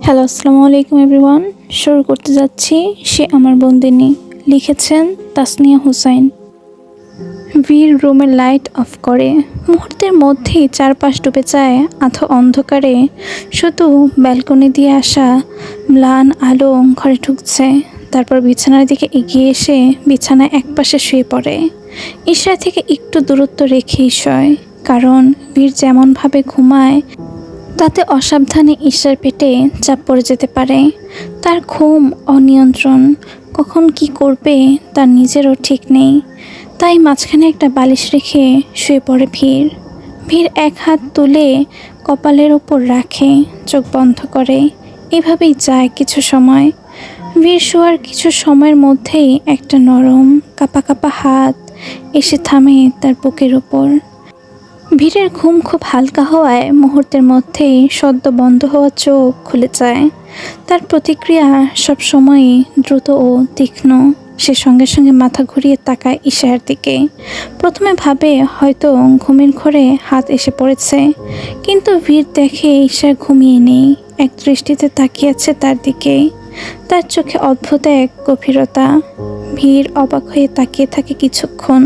Hello, আসসালামু আলাইকুম everyone. শুরু করতে যাচ্ছি সে আমার বন্দিনী। লিখেছেন তাসনিয়া হুসাইন। বীর রুমের লাইট অফ করে। মুহূর্তের মধ্যেই চারপাশ ডুবে যায় আধো অন্ধকারে। শুধু ব্যালকনি দিয়ে আসা ম্লান আলো ঘরে ঢুকছে। তারপর বিছানার দিকে এগিয়ে এসে বিছানায় একপাশে শুয়ে পড়ে। ঈশা থেকে একটু দূরত্ব রেখেই শয়, কারণ বীর যেমনভাবে ঘুমায় তাতে অসাবধানে ঈশার পেটে চাপ পড়ে যেতে পারে। তার ঘুম অনিয়ন্ত্রণ, কখন কি করবে তার নিজেরও ঠিক নেই। তাই মাঝখানে একটা বালিশ রেখে শুয়ে পড়ে ভীর। ভীর এক হাত তুলে কপালের ওপর রাখে, চোখ বন্ধ করে। এভাবেই যায় কিছু সময়। ভীর শোয়ার কিছু সময়ের মধ্যেই একটা নরম কাঁপা কাঁপা হাত এসে থামে তার বুকের ওপর। ভীরের ঘুম খুব হালকা হওয়ায় মুহূর্তের মধ্যেই সদ্য বন্ধ হওয়া চোখ খুলে যায়। তার প্রতিক্রিয়া সবসময়ই দ্রুত ও তীক্ষ্ণ। সে সঙ্গে সঙ্গে মাথা ঘুরিয়ে তাকায় ঈশার দিকে। প্রথমে ভাবে হয়তো ঘুমের ঘোরে হাত এসে পড়েছে, কিন্তু ভীর দেখে ঈশা ঘুমিয়ে নেই, এক দৃষ্টিতে তাকিয়ে আছে তার দিকে। তার চোখে অদ্ভুত এক গভীরতা। ভীর অবাক হয়ে তাকিয়ে থাকে কিছুক্ষণ।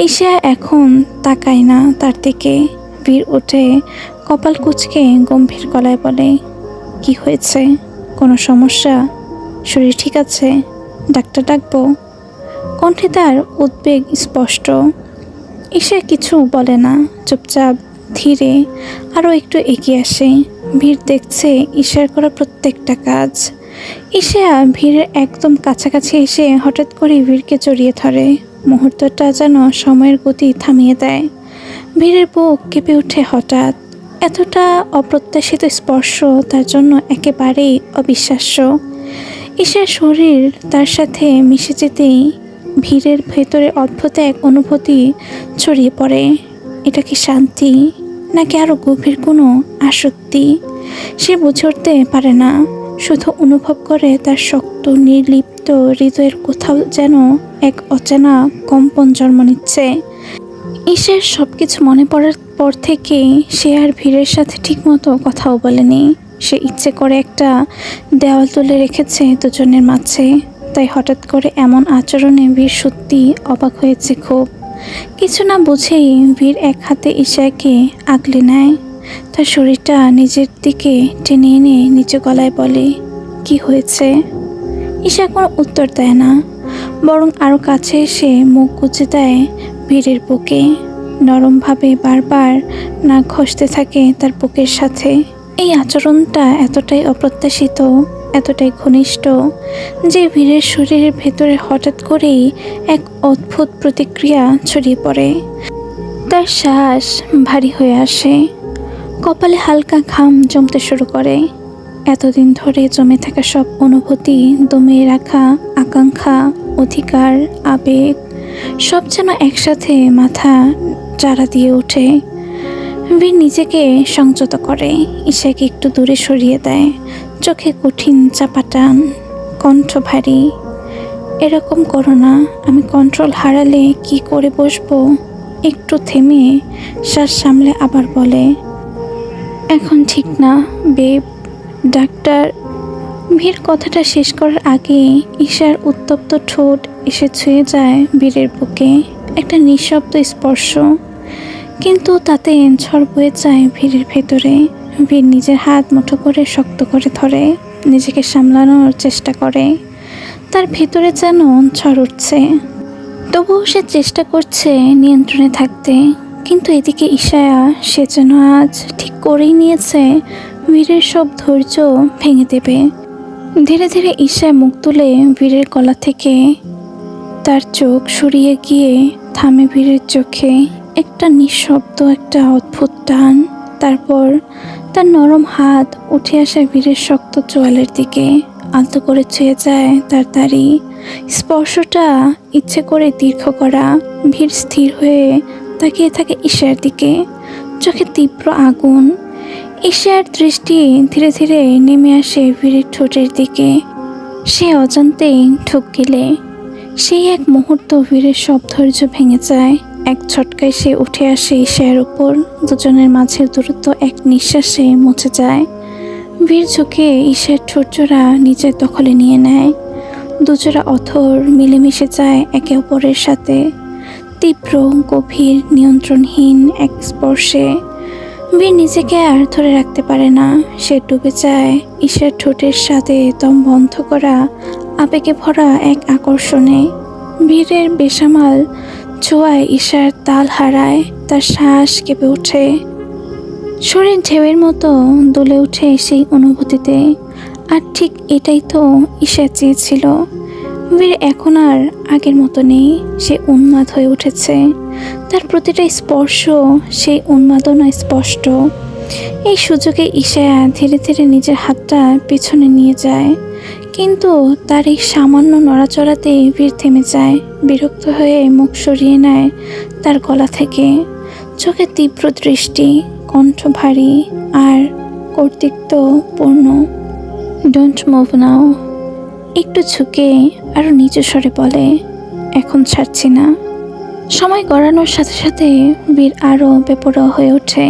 ঈশা এখন তাকায় না তার দিকে। ভীর উঠে কপাল কুঁচকে গম্ভীর গলায় বলে, কি হয়েছে? কোনো সমস্যা? শরীর ঠিক আছে? ডাক্তার ডাকবো? কণ্ঠে তার উদ্বেগ স্পষ্ট। ঈশা কিছু বলে না, চুপচাপ ধীরে আরও একটু এগিয়ে আসে। ভীর দেখছে ঈশার করা প্রত্যেকটা কাজ। ঈশা ভীরের একদম কাছাকাছি এসে হঠাৎ করে ভীরকে জড়িয়ে ধরে। মুহূর্তটা যেন সময়ের গতি থামিয়ে দেয়। ভীরের বুক কেঁপে ওঠে হঠাৎ। এতটা অপ্রত্যাশিত স্পর্শ তার জন্য একেবারেই অবিশ্বাস্য। ঈশার শরীর তার সাথে মিশে যেতেই ভীরের ভেতরে অদ্ভুত এক অনুভূতি ছড়িয়ে পড়ে। এটা কি শান্তি, নাকি আরও গভীর কোনো আসক্তি? সে বুঝে উঠতে পারে না, শুধু অনুভব করে তার শক্ত নির্লিপ্ত হৃদয়ের কোথাও যেন এক অচেনা কম্পন জন্ম নিচ্ছে। ঈশার সব কিছু মনে পড়ার পর থেকে সে আর ভীরের সাথে ঠিকমতো কথাও বলেনি। সে ইচ্ছে করে একটা দেওয়াল তুলে রেখেছে দুজনের মাঝে। তাই হঠাৎ করে এমন আচরণে ভীর সত্যি অবাক হয়েছে খুব। কিছু না বুঝেই ভীর এক হাতে ঈশাকে আগলে নেয়। তার শরীরটা নিজের দিকে টেনে এনে নিচু গলায় বলে, কি হয়েছে? ঈশা কোনো উত্তর দেয় না, বরং আরও কাছে এসে মুখ গুজে দেয় ভীরের বুকে। নরমভাবে বারবার নাক ঘষতে থাকে তার বুকের সাথে। এই আচরণটা এতটাই অপ্রত্যাশিত, এতটাই ঘনিষ্ঠ যে ভীরের শরীরের ভেতরে হঠাৎ করেই এক অদ্ভুত প্রতিক্রিয়া ছড়িয়ে পড়ে। তার শ্বাস ভারী হয়ে আসে, কপালে হালকা ঘাম জমতে শুরু করে। এতদিন ধরে জমে থাকা সব অনুভূতি, দমিয়ে রাখা আকাঙ্ক্ষা, অধিকার, আবেগ সব যেন একসাথে মাথা চাড়া দিয়ে ওঠে। ভীর নিজেকে সংযত করে, ঈশাকে একটু দূরে সরিয়ে দেয়। চোখে কঠিন চাপা টান, কণ্ঠ ভারী। এরকম করো না, আমি কন্ট্রোল হারালে কি করে বসবো? একটু থেমে শ্বাস সামলে আবার বলে, এখন ঠিক না বেব, ডাক্তার। ভীর কথাটা শেষ করার আগে ঈশার উত্তপ্ত ঠোঁট এসে ছুঁয়ে যায় বীরের বুকে। একটা নিঃশব্দ স্পর্শ, কিন্তু তাতে ঝড় বয়ে যায় ভীরের ভেতরে। ভীর নিজের হাত মুঠো করে শক্ত করে ধরে, নিজেকে সামলানোর চেষ্টা করে। তার ভেতরে যেন ঝড় উঠছে, তবুও সে চেষ্টা করছে নিয়ন্ত্রণে থাকতে। কিন্তু এদিকে ঈশা, সে যেন আজ ঠিক করেই নিয়েছে বীরের সব ধৈর্য ভেঙে দেবে। ধীরে ধীরে ঈশা মুখ তুলে বীরের গলা থেকে তার চোখ সরিয়ে গিয়ে থামে বীরের চোখে। একটা নিঃশব্দ, একটা অদ্ভুত টান। তারপর তার নরম হাত উঠে আসে বীরের শক্ত চোয়ালের দিকে, আলতো করে ছুঁয়ে যায় তার দাড়ি। স্পর্শটা ইচ্ছে করে দীর্ঘ করা। ভীর স্থির হয়ে তাকিয়ে থাকে ঈশার দিকে, চোখে তীব্র আগুন। ঈশার দৃষ্টি ধীরে ধীরে নেমে আসে ভীরের ঠোঁটের দিকে। সে অজান্তেই ঢোক গিলে। সেই এক মুহূর্ত ভীরের সব ধৈর্য ভেঙে যায়। এক ঝটকায় সে উঠে আসে ঈশার উপর। দুজনের মাঝের দূরত্ব এক নিঃশ্বাসে মুছে যায়। বীর ঝুঁকে ঈশার ঠোঁটজোড়া নিজের দখলে নিয়ে নেয়। দুজোড়া অথর মিলেমিশে যায় একে অপরের সাথে, তীব্র গভীর নিয়ন্ত্রণহীন এক স্পর্শে। বীর নিজেকে আর ধরে রাখতে পারে না, সে ডুবে যায় ঈশার ঠোঁটের সাথে দম বন্ধ করা আবেগে ভরা এক আকর্ষণে। বীরের বেসামাল ছোঁয়ায় ঈশার তাল হারায়, তার শ্বাস কেঁপে ওঠে, শরীর ঢেউয়ের মতো দুলে ওঠে সেই অনুভূতিতে। আর ঠিক এটাই তো ঈশা চেয়েছিল। বীর এখন আর আগের মতো নেই, সে উন্মাদ হয়ে উঠেছে। তার প্রতিটা স্পর্শ সেই উন্মাদনা স্পষ্ট। এই সুযোগে ঈশা ধীরে ধীরে নিজের হাতটা পেছনে নিয়ে যায়, কিন্তু তার এই সামান্য নড়াচড়াতেই বীর থেমে যায়। বিরক্ত হয়ে মুখ সরিয়ে নেয় তার গলা থেকে। চোখে তীব্র দৃষ্টি, কণ্ঠ ভারী আর কর্তৃত্বপূর্ণ। ডোন্ট মুভ নাও। একটু ঝুঁকে আরও নিচু স্বরে বলে, এখন ছাড়ছি না। সময় গড়ানোর সাথে সাথে বীর আরও বেপরোয়া হয়ে ওঠে।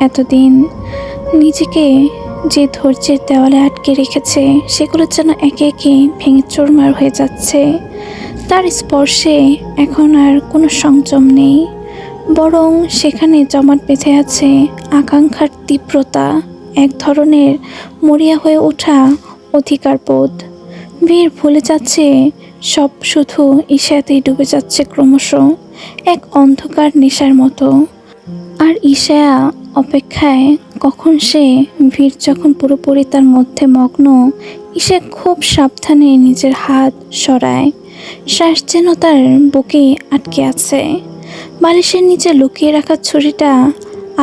এতদিন নিজেকে যে ধৈর্যের দেওয়ালে আটকে রেখেছে, সেগুলো যেন একে একে ভেঙে চুরমার হয়ে যাচ্ছে। তার স্পর্শে এখন আর কোনো সংযম নেই, বরং সেখানে জমাট বেঁধে আছে আকাঙ্ক্ষার তীব্রতা, এক ধরনের মরিয়া হয়ে ওঠা অধিকারবোধ। বীর ভুলে যাচ্ছে সব, শুধু ঈশাতেই ডুবে যাচ্ছে ক্রমশ, এক অন্ধকার নেশার মতো। আর ঈশা অপেক্ষায়, কখন সে বীর যখন পুরোপুরি তার মধ্যে মগ্ন। ঈশা খুব সাবধানে নিজের হাত সরায়, শ্বাস যেন তার বুকে আটকে আছে। বালিশের নিচে লুকিয়ে রাখা ছুরিটা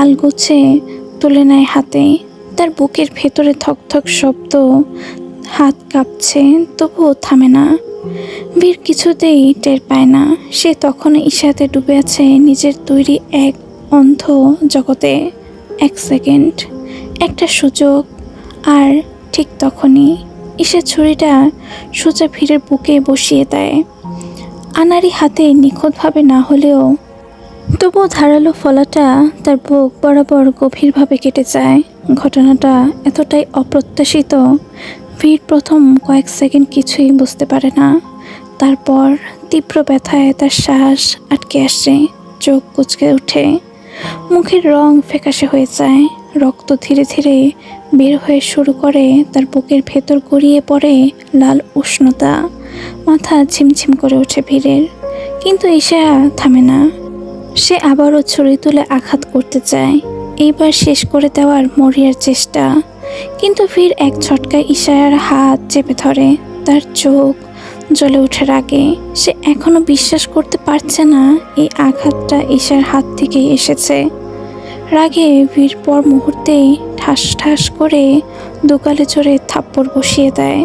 আলগোছে তুলে নেয় হাতে। তার বুকের ভেতরে থকথক শব্দ, হাত কাঁপছে, তবুও থামে না। বীর কিছুতেই টের পায় না, সে তখন ঈশাতে ডুবে আছে নিজের তৈরি এক অন্ধ জগতে। এক সেকেন্ড, একটা সুযোগ, আর ঠিক তখনই ঈশা ছুরিটা সোজা ভিড়ের বুকে বসিয়ে দেয়। আনাড়ি হাতে নিখুঁতভাবে না হলেও তবুও ধারালো ফলাটা তার বুক বরাবর গভীরভাবে কেটে যায়। ঘটনাটা এতটাই অপ্রত্যাশিত, বীর প্রথম কয়েক সেকেন্ড কিছুই বুঝতে পারে না। তারপর তীব্র ব্যথায় তার শ্বাস আটকে আসে, চোখ কুঁচকে ওঠে, মুখের রং ফ্যাকাশে হয়ে যায়, রক্ত ধীরে ধীরে বের হয়ে শুরু করে, তার বুকের ভেতর গড়িয়ে পড়ে লাল উষ্ণতা। মাথা ঝিমঝিম করে ওঠে বীরের, কিন্তু ঈশা থামে না। সে আবারও ছুরি তুলে আঘাত করতে চায়, এইবার শেষ করে দেওয়ার মরিয়ার চেষ্টা। কিন্তু বীর এক ঝটকায় ঈশার হাত চেপে ধরে, তার চোখ জ্বলে ওঠে রাগে। সে এখনো বিশ্বাস করতে পারছে না এই আঘাতটা ঈশার হাত থেকেই এসেছে। রাগে বীর পর মুহূর্তেই ঠাস ঠাস করে দোকালে জোরে থাপ্পড় বসিয়ে দেয়।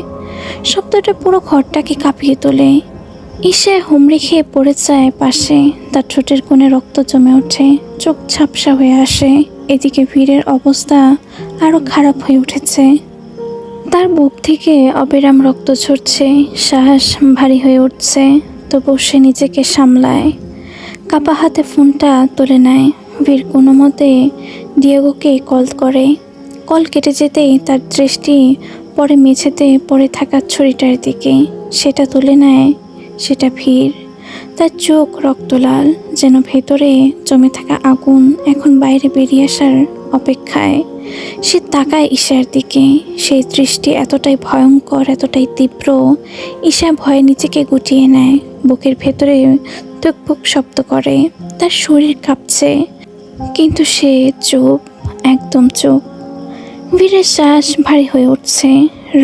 শব্দটা পুরো ঘরটাকে কাঁপিয়ে তোলে। ঈশা হুমড়ি খেয়ে পড়ে যায় পাশে, তার ঠোঁটের কোণে রক্ত জমে ওঠে, চোখ ঝাপসা হয়ে আসে। এদিকে বীরের অবস্থা আরও খারাপ হয়ে উঠেছে, তার বুক থেকে অবিরাম রক্ত ঝরছে, শ্বাস ভারী হয়ে উঠছে। তবু সে নিজেকে সামলায়, কাপা হাতে ফোনটা তুলে নেয়। বীর কোনো মতে ডিয়েগোকে কল করে। কল কেটে যেতেই তার দৃষ্টি পরে মেঝেতে পড়ে থাকা ছুরিটার দিকে। সেটা তুলে নেয়, সেটা ভিড়। তার চোখ রক্তলাল, যেন ভেতরে জমে থাকা আগুন এখন বাইরে বেরিয়ে আসার অপেক্ষায়। সে তাকায় ঈশার দিকে, সেই দৃষ্টি এতটাই ভয়ঙ্কর, এতটাই তীব্র। ঈশা ভয়ে নিজেকে গুটিয়ে নেয়, বুকের ভেতরে ধুকপুক শব্দ করে, তার শরীর কাঁপছে, কিন্তু সে চুপ, একদম চুপ। বীরের শ্বাস ভারী হয়ে উঠছে,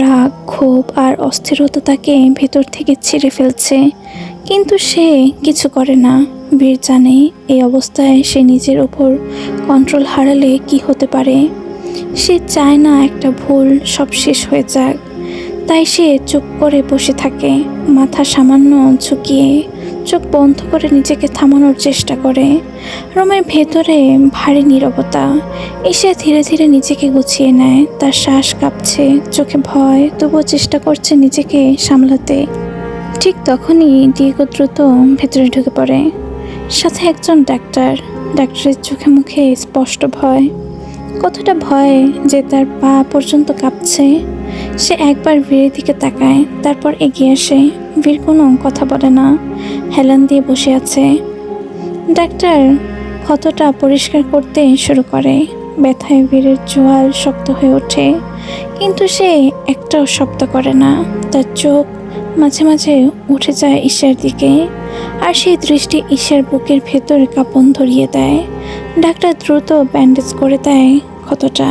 রাগ, ক্ষোভ আর অস্থিরতা তাকে ভেতর থেকে ছিঁড়ে ফেলছে, কিন্তু সে কিছু করে না। বীর জানে এই অবস্থায় সে নিজের ওপর কন্ট্রোল হারালে কি হতে পারে। সে চায় না একটা ভুল সব শেষ হয়ে যাক, তাই সে চুপ করে বসে থাকে, মাথা সামান্য ঝুঁকিয়ে, চোখ বন্ধ করে নিজেকে থামানোর চেষ্টা করে। রুমের ভেতরে ভারী নীরবতা। ঈশা ধীরে ধীরে নিজেকে গুছিয়ে নেয়, তার শ্বাস কাঁপছে, চোখে ভয়, তবুও চেষ্টা করছে নিজেকে সামলাতে। ঠিক তখনই ডিয়েগো দ্রুত ভেতরে ঢুকে পড়ে, সাথে একজন ডাক্তার। ডাক্তারের চোখে মুখে স্পষ্ট ভয়। কতটা ভয় যে তার পা পর্যন্ত কাঁপছে। সে একবার বীরের দিকে তাকায়, তারপর এগিয়ে আসে। বীর কোনো কথা বলে না, হেলান দিয়ে বসে আছে। ডাক্তার ক্ষতটা পরিষ্কার করতে শুরু করে। ব্যথায় বীরের চোয়াল শক্ত হয়ে ওঠে, কিন্তু সে একটাও শব্দ করে না। তার চোখ মাঝে মাঝে উঠে যায় ঈশার দিকে, আর সেই দৃষ্টি ঈশার বুকের ভেতরে কাঁপন ধরিয়ে দেয়। ডাক্তার দ্রুত ব্যান্ডেজ করে দেয় ক্ষতটা,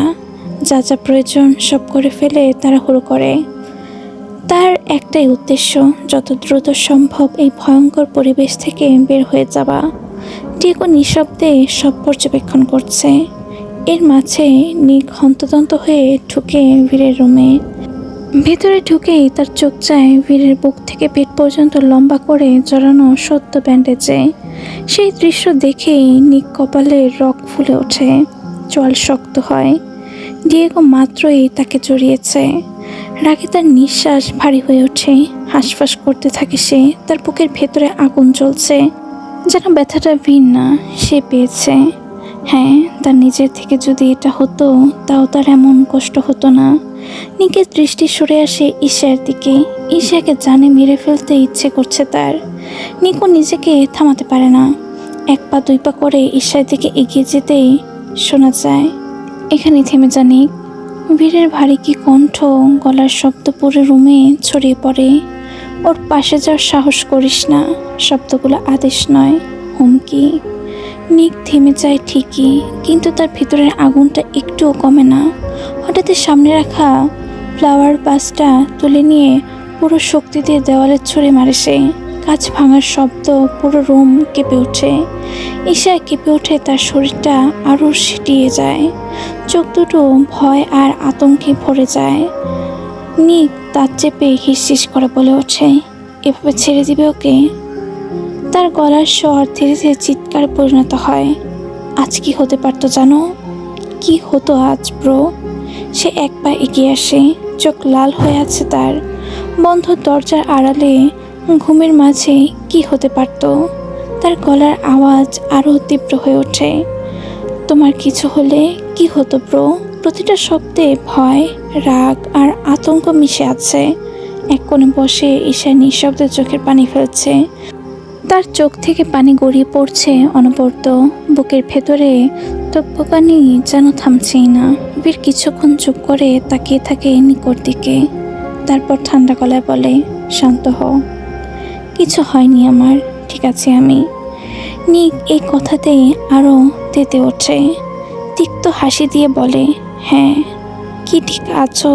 যা যা প্রয়োজন সব করে ফেলে তাড়াহুড়ো করে। তার একটাই উদ্দেশ্য, যত দ্রুত সম্ভব এই ভয়ঙ্কর পরিবেশ থেকে বের হয়ে যাওয়া। টিকো নিঃশব্দে সব পর্যবেক্ষণ করছে। এর মাঝে নিক হন্তদন্ত হয়ে ঢুকে বীরের রুমে। ভেতরে ঢুকেই তার চোখ যায় বীরের বুক থেকে পেট পর্যন্ত লম্বা করে জড়ানো সদ্য ব্যান্ডেজে। সেই দৃশ্য দেখেই নিক কপালে রক ফুলে ওঠে, চোয়াল শক্ত হয়। ডিয়েগো মাত্রই তাকে জড়িয়েছে। রাগে তার নিঃশ্বাস ভারী হয়ে ওঠে, হাঁসফাঁস করতে থাকে সে। তার বুকের ভেতরে আগুন জ্বলছে, যেন ব্যথাটা ভিন না সে পেয়েছে। হ্যাঁ, তার নিজের থেকে যদি এটা হতো তাও তার এমন কষ্ট হতো না। নিকের দৃষ্টি সরে আসে ঈশার দিকে। ঈশাকে জানে মেরে ফেলতে ইচ্ছে করছে তার। নিকো নিজেকে থামাতে পারে না। এক পা দুই পা করে ঈশার দিকে এগিয়ে যেতেই শোনা যায়, এখানে থেমে যা নিক। বীরের ভারী কি কণ্ঠ, গলার শব্দ পুরো রুমে ছড়িয়ে পড়ে। ওর পাশে যাওয়ার সাহস করিস না। শব্দগুলো আদেশ নয়, হুমকি। নিক থেমে যায় ঠিকই, কিন্তু তার ভিতরের আগুনটা একটুও কমে না। হঠাৎ সামনে রাখা ফ্লাওয়ার বাসটা তুলে নিয়ে পুরো শক্তি দিয়ে দেওয়ালে ছুঁড়ে মারে সে। কাঁচ ভাঙার শব্দ, পুরো রুম কেঁপে ওঠে। ঈশা কেঁপে ওঠে, তার শরীরটা আরও সিটিয়ে যায়। চোখ দুটো ভয় আর আতঙ্কে ভরে যায়। নিক দাঁত চেপে হিসহিস করে বলে ওঠে, এভাবে ছেড়ে দিবে ওকে? তার গলার স্বর ধীরে ধীরে চিৎকারে পরিণত হয়। আজ কি হতে পারতো জানো? কি হতো আজ ব্রো? সে এক পা এগিয়ে আসে, চোখ লাল হয়ে আছে তার। বন্ধ দরজার আড়ালে ঘুমের মাঝে কি হতে পারতো? তার গলার আওয়াজ আরও তীব্র হয়ে ওঠে। তোমার কিছু হলে কি হতো ব্রো? প্রতিটা শব্দে ভয়, রাগ আর আতঙ্ক মিশে আছে। এক কোণে বসে ঈশা নিঃশব্দে চোখের পানি ফেলছে। তার চোখ থেকে পানি গড়িয়ে পড়ছে অনবরত। বুকের ভেতরে তপ্পকানি যেন থামছেই না। বীর কিছুক্ষণ চুপ করে তাকিয়ে থাকে নিকোর দিকে, তারপর ঠান্ডা গলায় বলে, শান্ত হও। কিছু হয়নি আমার, ঠিক আছে আমি। নিক এই কথাতেই আরও তেতে ওঠে। তিক্ত হাসি দিয়ে বলে, হ্যাঁ, কি ঠিক আছো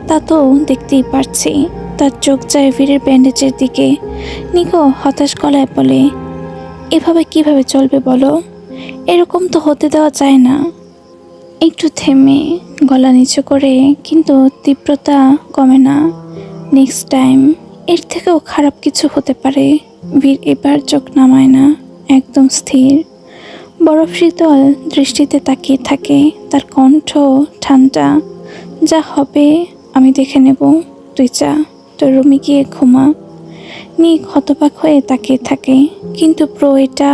তা তো দেখতেই পারছি। তার চোখ যায় বীরের ব্যান্ডেজের দিকে। নিকো হতাশ গলায় বলে, এভাবে কিভাবে চলবে বলো? এরকম তো হতে দেওয়া যায় না। একটু থেমে গলা নিচু করে, কিন্তু তীব্রতা কমে না। নেক্সট টাইম এর থেকেও খারাপ কিছু হতে পারে। বীর এবার চোখ নামায় না, একদম স্থির বরফ শীতল দৃষ্টিতে তাকিয়ে থাকে। তার কণ্ঠ ঠান্ডা, যা হবে আমি দেখে নেব। তুই যা, তোর রুমে গিয়ে ঘুমা। নিক হতবাক হয়ে তাকিয়ে থাকে। কিন্তু প্রো, এটা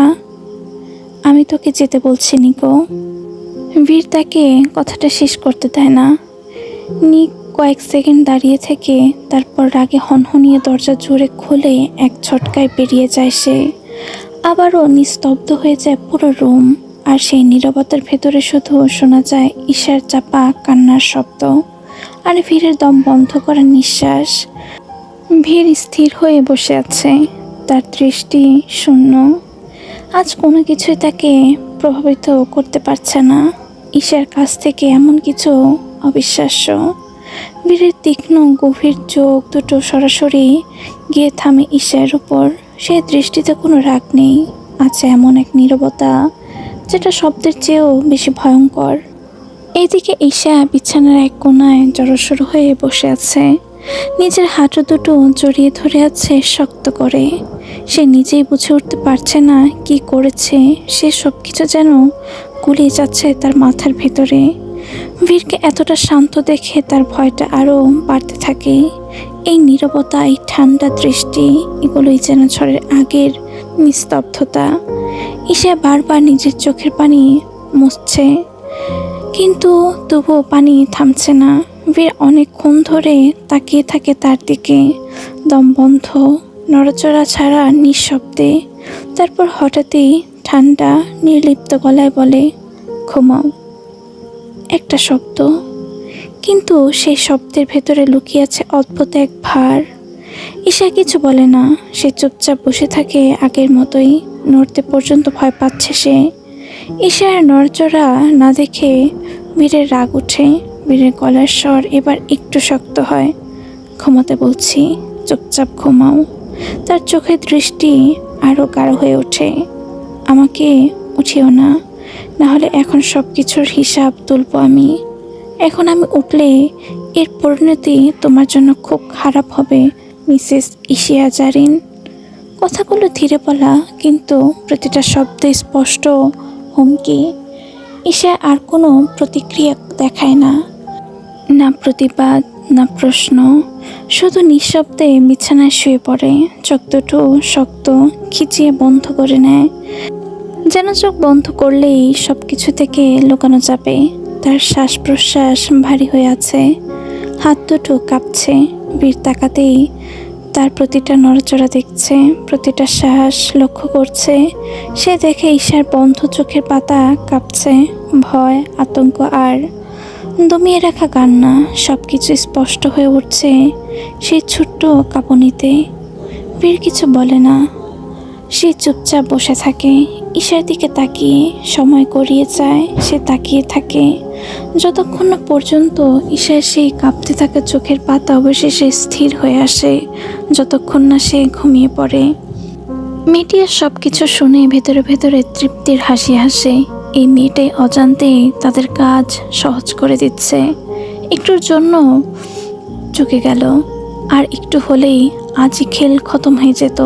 আমি তোকে যেতে বলছি নিকো। বীর তাকে কথাটা শেষ করতে দেয় না। নিক কয়েক সেকেন্ড দাঁড়িয়ে থেকে তারপর রাগে হনহনিয়ে দরজা জোরে খুলে এক ঝটকায় বেরিয়ে যায় সে। আবারও নিস্তব্ধ হয়ে যায় পুরো রুম, আর সেই নীরবতার ভেতরে শুধু শোনা যায় ঈশার চাপা কান্নার শব্দ আর ভীরের দম বন্ধ করা নিঃশ্বাস। ভীর স্থির হয়ে বসে আছে, তার দৃষ্টি শূন্য। আজ কোনো কিছুই তাকে প্রভাবিত করতে পারছে না। ঈশার কাছ থেকে এমন কিছু অবিশ্বাস্য। বীরের তীক্ষ্ণ গভীর চোখ দুটো সরাসরি গিয়ে থামে ঈশার উপর। সেই দৃষ্টিতে কোনো রাগ নেই, আছে এমন এক নীরবতা যেটা শব্দের চেয়েও বেশি ভয়ঙ্কর। এইদিকে ঈশা বিছানার এক কোণায় জড়সড় হয়ে বসে আছে। নিজের হাঁটু দুটো জড়িয়ে ধরে আছে শক্ত করে। সে নিজেই বুঝে উঠতে পারছে না কি করেছে। সে সব কিছু যেন গুলিয়ে যাচ্ছে তার মাথার ভেতরে। বীরকে এতটা শান্ত দেখে তার ভয়টা আরও বাড়তে থাকে। এই নীরবতা, এই ঠান্ডা দৃষ্টি, এগুলোই যেন ঝড়ের আগের নিস্তব্ধতা। ঈশা বারবার নিজের চোখের পানি মুছছে। কিন্তু তবুও পানি থামছে না। বীর অনেকক্ষণ ধরে তাকিয়ে থাকে তার দিকে, দম বন্ধ, নড়াচড়া ছাড়া নিঃশব্দে। তারপর হঠাৎই ঠান্ডা নির্লিপ্ত গলায় বলে, ঘুমাও। একটা শব্দ, কিন্তু সেই শব্দের ভেতরে লুকিয়ে আছে অদ্ভুত এক ভার। ঈশা কিছু বলে না, সে চুপচাপ বসে থাকে আগের মতোই। নড়তে পর্যন্ত ভয় পাচ্ছে সে। ঈশার নড়চড়া না দেখে বীরের রাগ ওঠে। বীরের গলার স্বর এবার একটু শক্ত হয়। ঘুমাতে বলছি, চুপচাপ ঘুমাও। তার চোখের দৃষ্টি আরও গাঢ় হয়ে ওঠে। আমাকে উঠিও না, নাহলে এখন সব কিছুর হিসাব তুলব আমি। এখন আমি উঠলে এর পরিণতি তোমার জন্য খুব খারাপ হবে, মিসেস ইশিয়া জারিন। কথাগুলো ধীরে বলা, কিন্তু প্রতিটা শব্দে স্পষ্ট হুমকি। ঈশা আর কোনো প্রতিক্রিয়া দেখায় না, না প্রতিবাদ, না প্রশ্ন, শুধু নিঃশব্দে বিছানায় শুয়ে পড়ে। চোখ দুটো শক্ত খিচিয়ে বন্ধ করে নেয়, যেন চোখ বন্ধ করলেই সব কিছু থেকে লুকানো যাবে। তার শ্বাস প্রশ্বাস ভারী হয়ে আছে, হাত দুটো কাঁপছে। বীর তাকাতেই তার প্রতিটা নড়াচড়া দেখছে, প্রতিটা শ্বাস লক্ষ্য করছে। সে দেখে ঈশার বন্ধ চোখের পাতা কাঁপছে, ভয়, আতঙ্ক আর দমিয়ে রাখা কান্না সব কিছু স্পষ্ট হয়ে উঠছে সেই ছোট্ট কাঁপুনিতে। বীর কিছু বলে না, সে চুপচাপ বসে থাকে। ঈশার দিকে তাকিয়ে সময় গড়িয়ে যায়, সে তাকিয়ে থাকে যতক্ষণ না পর্যন্ত ঈশার সেই কাঁপতে থাকা চোখের পাতা অবশেষে স্থির হয়ে আসে, যতক্ষণ না সে ঘুমিয়ে পড়ে। মেয়েটির সব কিছু শুনে ভেতরে ভেতরে তৃপ্তির হাসি হাসে। এই মেয়েটাই অজান্তেই তাদের কাজ সহজ করে দিচ্ছে। একটুর জন্য চুকে গেল, আর একটু হলেই আজই খেল খতম হয়ে যেত।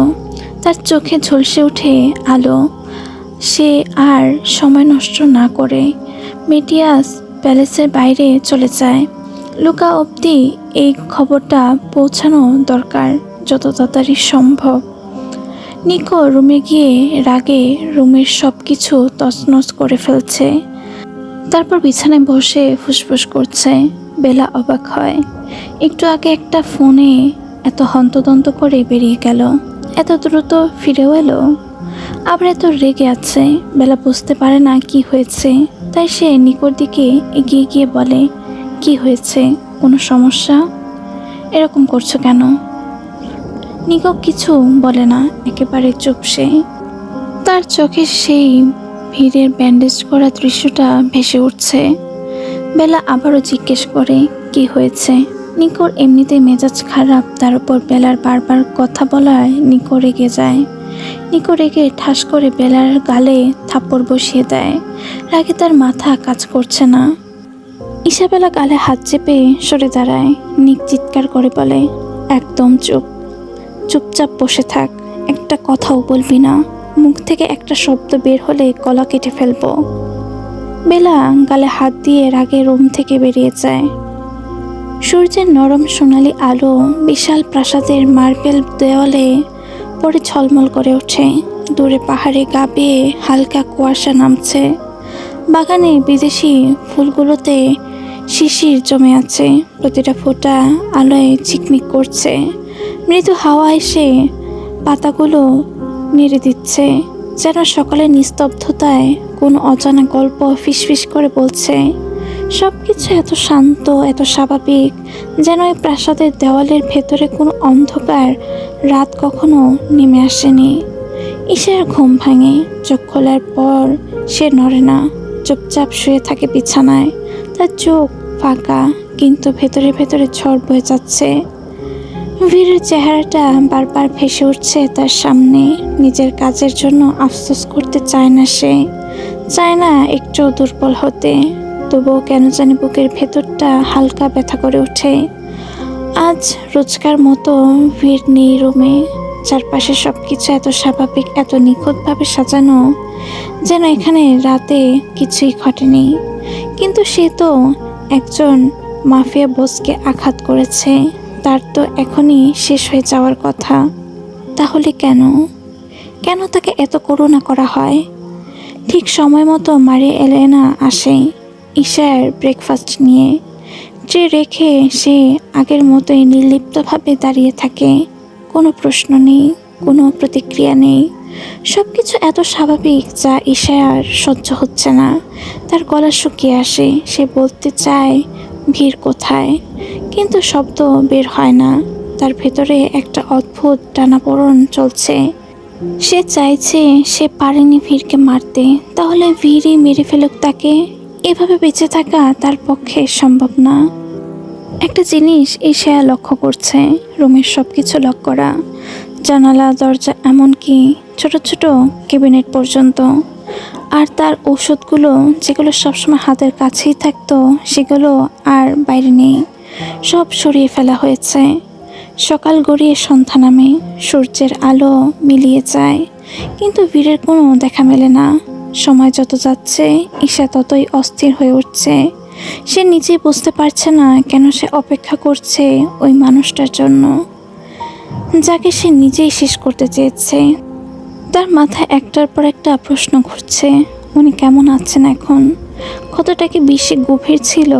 তার চোখে ঝলসে ওঠে আলো। সে আর সময় নষ্ট না করে মেটিয়াস প্যালেসের বাইরে চলে যায়। লুকা অবধি এই খবরটা পৌঁছানো দরকার, যত তাড়াতাড়ি সম্ভব। নিকো রুমে গিয়ে রাগে রুমের সব কিছু তছনছ করে ফেলছে। তারপর বিছানায় বসে ফুসফুস করছে। বেলা অবাক হয়, একটু আগে একটা ফোনে এত হন্তদন্ত করে বেরিয়ে গেল, এত দ্রুত ফিরেও এলো, আবার এত রেগে আছে। বেলা বুঝতে পারে না কি হয়েছে, তাই সে নিকোর দিকে এগিয়ে গিয়ে বলে, কি হয়েছে, কোনো সমস্যা? এরকম করছো কেন? নিকো কিছু বলে না, একেবারে চুপ সে। তার চোখে সেই ভিড়ের ব্যান্ডেজ করা দৃশ্যটা ভেসে উঠছে। বেলা আবারও জিজ্ঞেস করে, কি হয়েছে? নিকোর এমনিতেই মেজাজ খারাপ, তার উপর বেলার বারবার কথা বলায় নিকো রেগে যায়। নিকো রেগে ঠাস করে বেলার গালে থাপ্পড় বসিয়ে দেয়। রাগে তার মাথা কাজ করছে না। ঈশাবেলা গালে হাত চেপে সরে দাঁড়ায়। নিক চিৎকার করে বলে, একদম চুপ, চুপচাপ বসে থাক, একটা কথাও বলবি না। মুখ থেকে একটা শব্দ বের হলে গলা কেটে ফেলবো। বেলা গালে হাত দিয়ে রাগে রুম থেকে বেরিয়ে যায়। সূর্যের নরম সোনালি আলো বিশাল প্রাসাদের মার্বেল দেওয়ালে পরে ঝলমল করে ওঠে। দূরে পাহাড়ে গা বেয়ে হালকা কুয়াশা নামছে। বাগানে বিদেশি ফুলগুলোতে শিশির জমে আছে, প্রতিটা ফোঁটা আলোয় ঝিকমিক করছে। মৃদু হাওয়া এসে পাতাগুলো নেড়ে দিচ্ছে, যেন সকালের নিস্তব্ধতায় কোনো অজানা গল্প ফিসফিস করে বলছে। সব কিছু এত শান্ত, এত স্বাভাবিক, যেন এই প্রাসাদের দেওয়ালের ভেতরে কোনো অন্ধকার রাত কখনো নেমে আসেনি। ঈশার ঘুম ভাঙে। চোখ খোলার পর সে নড়ে না, চুপচাপ শুয়ে থাকে বিছানায়। তার চোখ ফাঁকা, কিন্তু ভেতরে ভেতরে ঝড় বয়ে যাচ্ছে। বীরের চেহারাটা বারবার ভেসে উঠছে তার সামনে। নিজের কাজের জন্য আফসোস করতে চায় না সে, চায় না একটু দুর্বল হতে। তবুও কেন জানি বুকের ভেতরটা হালকা ব্যথা করে ওঠে। আজ রোজকার মতো ভিড় নেই রুমে। চারপাশে সব কিছু এত স্বাভাবিক, এত নিখুঁতভাবে সাজানো, যেন এখানে রাতে কিছুই ঘটেনি। কিন্তু সে তো একজন মাফিয়া বসকে আঘাত করেছে, তার তো এখনই শেষ হয়ে যাওয়ার কথা। তাহলে কেন কেন তাকে এত করুণা করা হয়? ঠিক সময় মতো মারিয়া এলেনা আসে। ঈশার ব্রেকফাস্ট নিয়ে। ট্রে রেখে সে আগের মতোই নির্লিপ্তভাবে দাঁড়িয়ে থাকে। কোনো প্রশ্ন নেই, কোনো প্রতিক্রিয়া নেই। সব কিছু এত স্বাভাবিক যা ঈশার আর সহ্য হচ্ছে না। তার গলা শুকিয়ে আসে, সে বলতে চায় ভিড় কোথায়, কিন্তু শব্দ বের হয় না। তার ভেতরে একটা অদ্ভুত টানাপোড়েন চলছে। সে চাইছে সে পারেনি ভীরকে মারতে, তাহলে ভীরই মেরে ফেলুক তাকে। এভাবে বেঁচে থাকা তার পক্ষে সম্ভব না। একটা জিনিস ঈশা লক্ষ্য করছে, রুমের সব কিছু লক করা, জানালা দরজা এমনকি ছোট ছোট ক্যাবিনেট পর্যন্ত। আর তার ওষুধগুলো যেগুলো সবসময় হাতের কাছেই থাকতো সেগুলো আর বাইরে নেই, সব সরিয়ে ফেলা হয়েছে। সকাল গড়িয়ে সন্ধ্যা নামে, সূর্যের আলো মিলিয়ে যায়, কিন্তু বীরের কোনো দেখা মেলে না। সময় যত যাচ্ছে ঈশা ততই অস্থির হয়ে উঠছে। সে নিজেই বুঝতে পারছে না কেন সে অপেক্ষা করছে ওই মানুষটার জন্য, যাকে সে নিজেই শেষ করতে চেয়েছে। তার মাথায় একটার পর একটা প্রশ্ন ঘুরছে। উনি কেমন আছেন এখন? কতটা কি বেশি গভীর ছিল?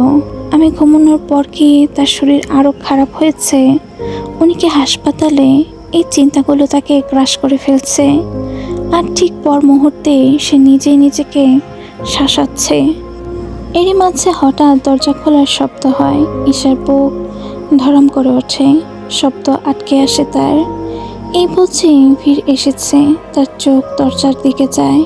আমি ঘুমানোর পর কি তার শরীর আরও খারাপ হয়েছে? উনি কি হাসপাতালে? এই চিন্তাগুলো তাকে গ্রাস করে ফেলছে। আর ঠিক পর মুহূর্তে সে নিজেই নিজেকে শাসাচ্ছে। এরই মাঝে হঠাৎ দরজা খোলার শব্দ হয়। ঈশার বুক ধরম করে ওঠে, শব্দ আটকে আসে তার। এই বুঝি ভিড় এসেছে। তার চোখ দরজার দিকে যায়।